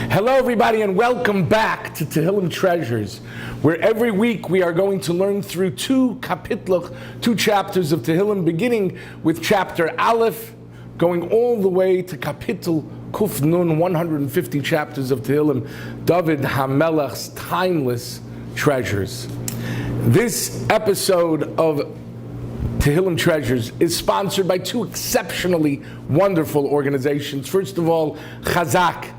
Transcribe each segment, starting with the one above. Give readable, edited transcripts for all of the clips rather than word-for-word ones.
Hello everybody and welcome back to Tehillim Treasures, where every week we are going to learn through two chapters of Tehillim, beginning with chapter Aleph, going all the way to Kapitel Kuf Nun, 150 chapters of Tehillim, David HaMelech's timeless treasures. This episode of Tehillim Treasures is sponsored by two exceptionally wonderful organizations. First of all, Chazak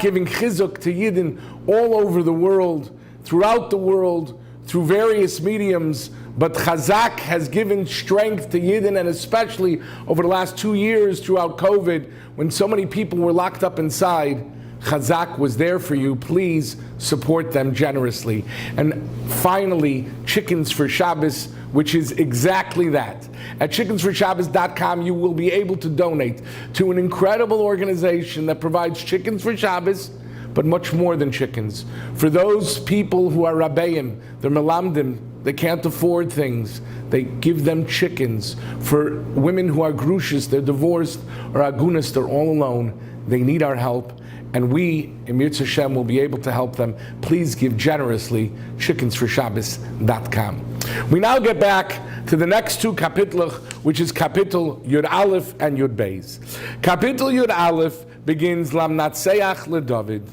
giving chizuk to Yidden all over the world, throughout the world, through various mediums. But Chazak has given strength to Yidden, and especially over the last 2 years throughout COVID, when so many people were locked up inside, Chazak was there for you. Please support them generously. And finally, Chickens for Shabbos, which is exactly that. At chickensforshabbos.com, you will be able to donate to an incredible organization that provides chickens for Shabbos, but much more than chickens. For those people who are rabbeim, they're melamdim, they can't afford things, they give them chickens. For women who are grushis, they're divorced, or agunas, they're all alone, they need our help. And we, in Mir Yeshiva, will be able to help them. Please give generously, chickensforshabbos.com. We now get back to the next two kapitlos, which is Kapitel Yud Aleph and Yud Beis. Kapitel Yud Aleph begins Lamnatseach LeDavid.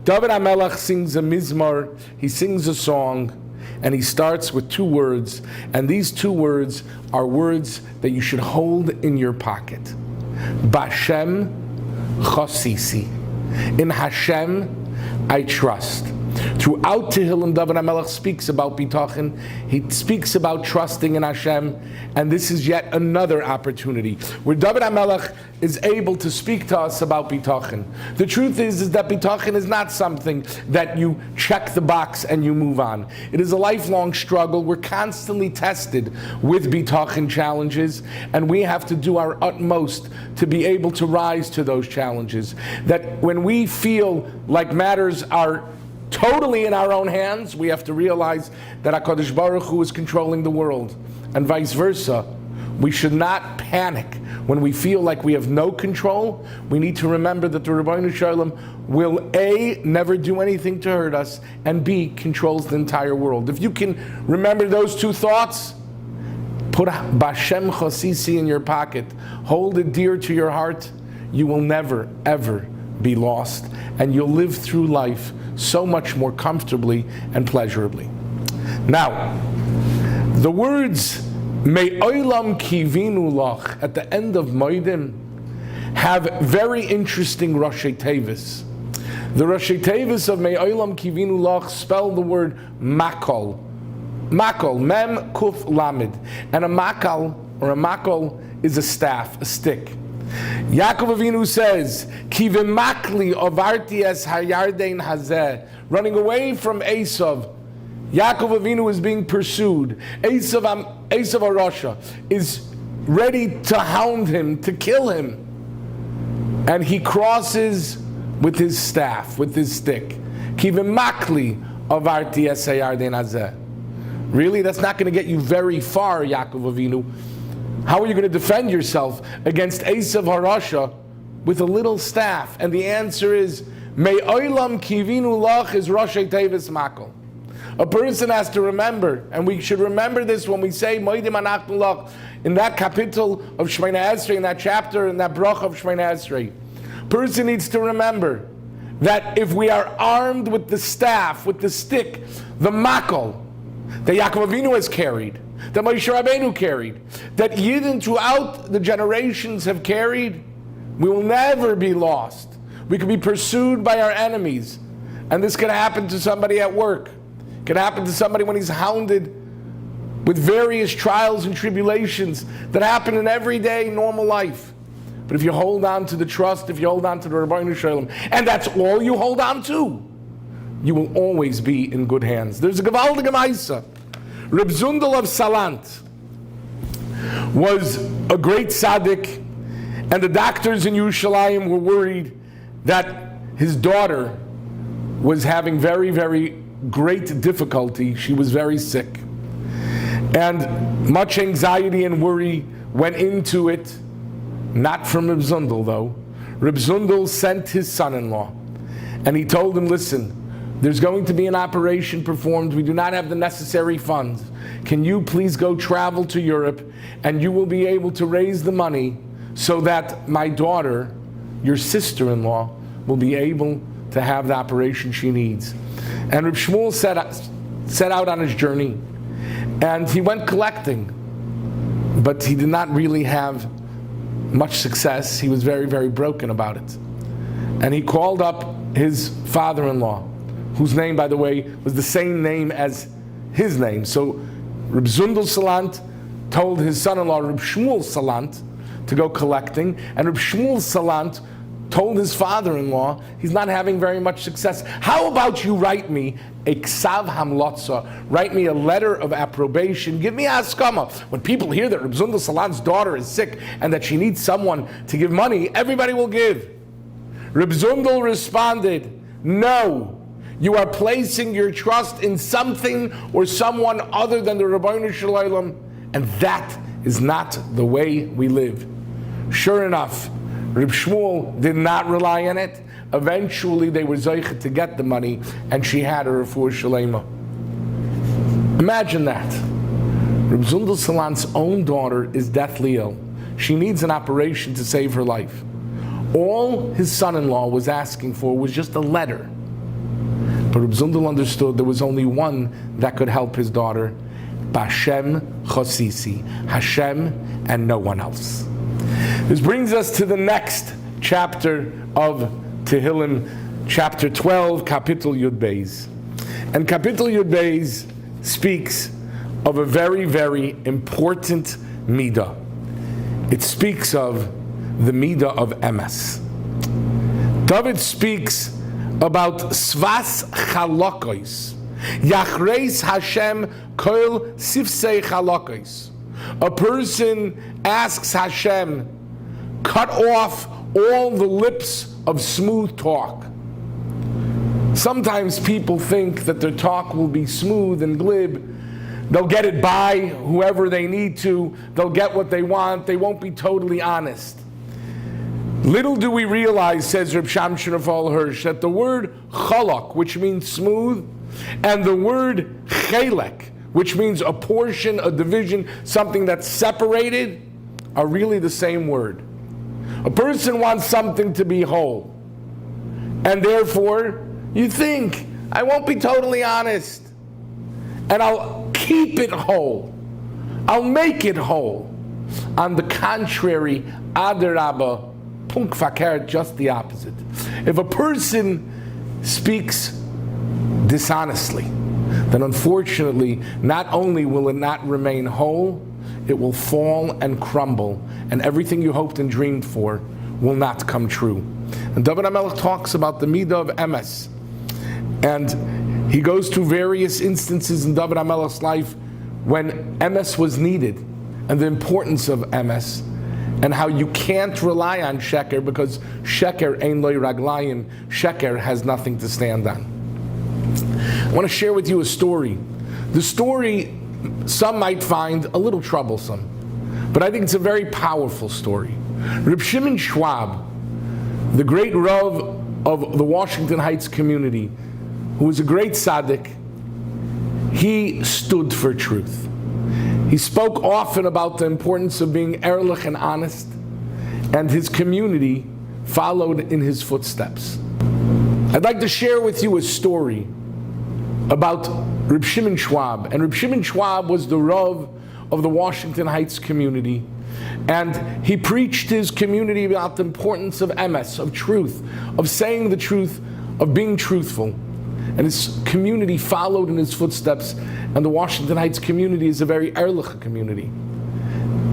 David HaMelech sings a mizmor, he sings a song, and he starts with two words, and these two words are words that you should hold in your pocket. Bashem Chosisi. In Hashem, I trust. Throughout Tehillim, David HaMelech speaks about bitachon. He speaks about trusting in Hashem, and this is yet another opportunity where David HaMelech is able to speak to us about bitachon. The truth is that bitachon is not something that you check the box and you move on. It is a lifelong struggle. We're constantly tested with bitachon challenges, and we have to do our utmost to be able to rise to those challenges. That when we feel like matters are totally in our own hands, we have to realize that HaKadosh Baruch Hu is controlling the world, and vice versa. We should not panic when we feel like we have no control. We need to remember that the Ribbono Shel Olam will A, never do anything to hurt us, and B, controls the entire world. If you can remember those two thoughts, put Bashem Chosisi in your pocket, hold it dear to your heart, you will never, ever be lost, and you'll live through life so much more comfortably and pleasurably. Now, the words Me'olam kivinu lach at the end of Moedim have very interesting Rashi Tevis. The Rashi Tevis of Me'olam kivinu lach spell the word makol. Makol, mem kuf lamed. And a makal, or a makol, is a staff, a stick. Yaakov Avinu says, Ki v'makli avarti es hayardein hazeh. Running away from Esav, Yaakov Avinu is being pursued. Esav Arasha is ready to hound him, to kill him. And he crosses with his staff, with his stick. Ki v'makli avarti es hayardein hazeh. Really? That's not going to get you very far, Yaakov Avinu. How are you going to defend yourself against Esav Harasha with a little staff? And the answer is, Me'olam kivinu lach is Rashi Tevis Makol. A person has to remember, and we should remember this when we say Moedim Anachnu Lach, in that kapitel of Shemona Esrei, in that chapter, in that bracha of Shemona Esrei. Person needs to remember that if we are armed with the staff, with the stick, the makol, that Yaakov Avinu has carried, that Moshe Rabbeinu carried, that Yidden throughout the generations have carried, we will never be lost. We could be pursued by our enemies, and this can happen to somebody at work. It can happen to somebody when he's hounded with various trials and tribulations that happen in everyday normal life. But if you hold on to the trust, if you hold on to the Ribbono Shel Olam, and that's all you hold on to, you will always be in good hands. There's a gewaldige Maisa. Reb Zundel of Salant was a great tzaddik, and the doctors in Yerushalayim were worried that his daughter was having very, very great difficulty. She was very sick. And much anxiety and worry went into it, not from Reb Zundel though. Reb Zundel sent his son-in-law, And he told him, listen, there's going to be an operation performed. We do not have the necessary funds. Can you please go travel to Europe, and you will be able to raise the money so that my daughter, your sister-in-law, will be able to have the operation she needs. And Reb Shmuel set out on his journey, and he went collecting, but he did not really have much success. He was very, very broken about it. And he called up his father-in-law, whose name, by the way, was the same name as his name. So Reb Zundel Salant told his son-in-law, Reb Shmuel Salant, to go collecting, and Reb Shmuel Salant told his father-in-law he's not having very much success. How about you write me a ksav hamlotza, write me a letter of approbation, give me a haskama. When people hear that Reb Zundel Salant's daughter is sick and that she needs someone to give money, everybody will give. Reb Zundel responded, no, you are placing your trust in something or someone other than the Ribbono Shel Olam, and that is not the way we live. Sure enough, Reb Shmuel did not rely on it. Eventually they were zoichet to get the money, and she had a refuah shalema. Imagine that. Reb Zundel Salant's own daughter is deathly ill. She needs an operation to save her life. All his son-in-law was asking for was just a letter. But Reb Zundel understood there was only one that could help his daughter, Bashem Chosisi, Hashem and no one else. This brings us to the next chapter of Tehillim, chapter 12, Kapitel Yud Beis. And Kapitel Yud Beis speaks of a very, very important midah. It speaks of the midah of emes. David speaks about svas chalokos, yachreis Hashem kol sifsei chalokos. A person asks Hashem, cut off all the lips of smooth talk. Sometimes people think that their talk will be smooth and glib. They'll get it by whoever they need to. They'll get what they want. They won't be totally honest. Little do we realize, says Reb Shamshon Raphael Hirsch, that the word chalak, which means smooth, and the word chelek, which means a portion, a division, something that's separated, are really the same word. A person wants something to be whole, and therefore you think, I won't be totally honest, and I'll keep it whole. I'll make it whole. On the contrary, adarabba, punk fakir, just the opposite. If a person speaks dishonestly, then unfortunately, not only will it not remain whole, it will fall and crumble, and everything you hoped and dreamed for will not come true. And David HaMelech talks about the midah of emes, and he goes through various instances in David HaMelech's life when emes was needed, and the importance of emes, and how you can't rely on sheker, because sheker ein loy raglayim, sheker has nothing to stand on. I want to share with you a story. The story some might find a little troublesome, but I think it's a very powerful story. Reb Shimon Schwab, the great Rav of the Washington Heights community, who was a great tzaddik, he stood for truth. He spoke often about the importance of being ehrlich and honest, and his community followed in his footsteps. I'd like to share with you a story about Reb Shimon Schwab. And Reb Shimon Schwab was the Rav of the Washington Heights community, and he preached to his community about the importance of emes, of truth, of saying the truth, of being truthful. And his community followed in his footsteps, and the Washington Heights community is a very ehrlich community.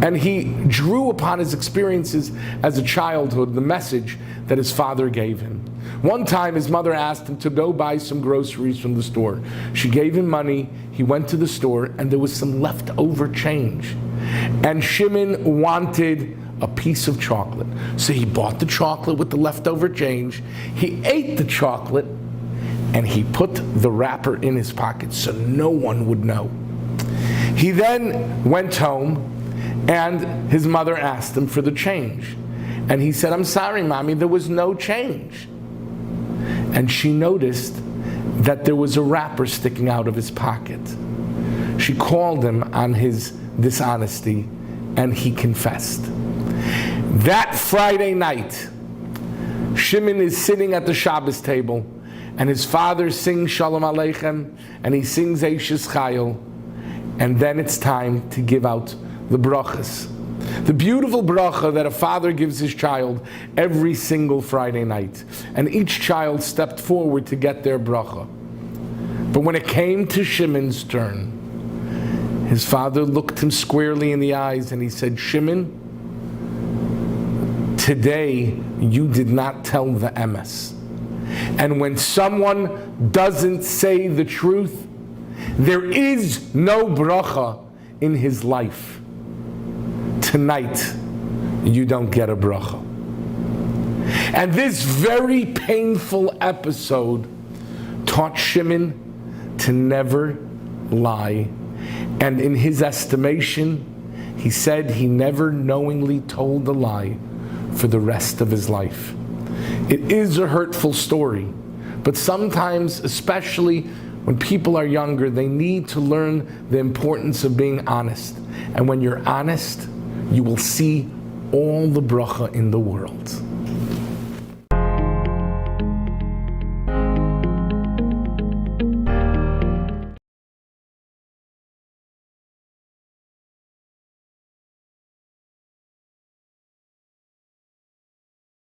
And he drew upon his experiences as a childhood, the message that his father gave him. One time his mother asked him to go buy some groceries from the store. She gave him money, he went to the store, and there was some leftover change. And Shimon wanted a piece of chocolate. So he bought the chocolate with the leftover change, he ate the chocolate, and he put the wrapper in his pocket so no one would know. He then went home, and his mother asked him for the change. And he said, I'm sorry, Mommy, there was no change. and she noticed that there was a wrapper sticking out of his pocket. She called him on his dishonesty, and he confessed. That Friday night, Shimon is sitting at the Shabbos table, and his father sings Shalom Aleichem, and he sings Eishes Chayil, and then it's time to give out the brachas. The beautiful bracha that a father gives his child every single Friday night. And each child stepped forward to get their bracha. But when it came to Shimon's turn, his father looked him squarely in the eyes and he said, Shimon, today you did not tell the emes. And when someone doesn't say the truth, there is no bracha in his life. Tonight, you don't get a bracha. And this very painful episode taught Shimon to never lie. And in his estimation, he said he never knowingly told a lie for the rest of his life. It is a hurtful story, but sometimes, especially when people are younger, they need to learn the importance of being honest. And when you're honest, you will see all the bracha in the world.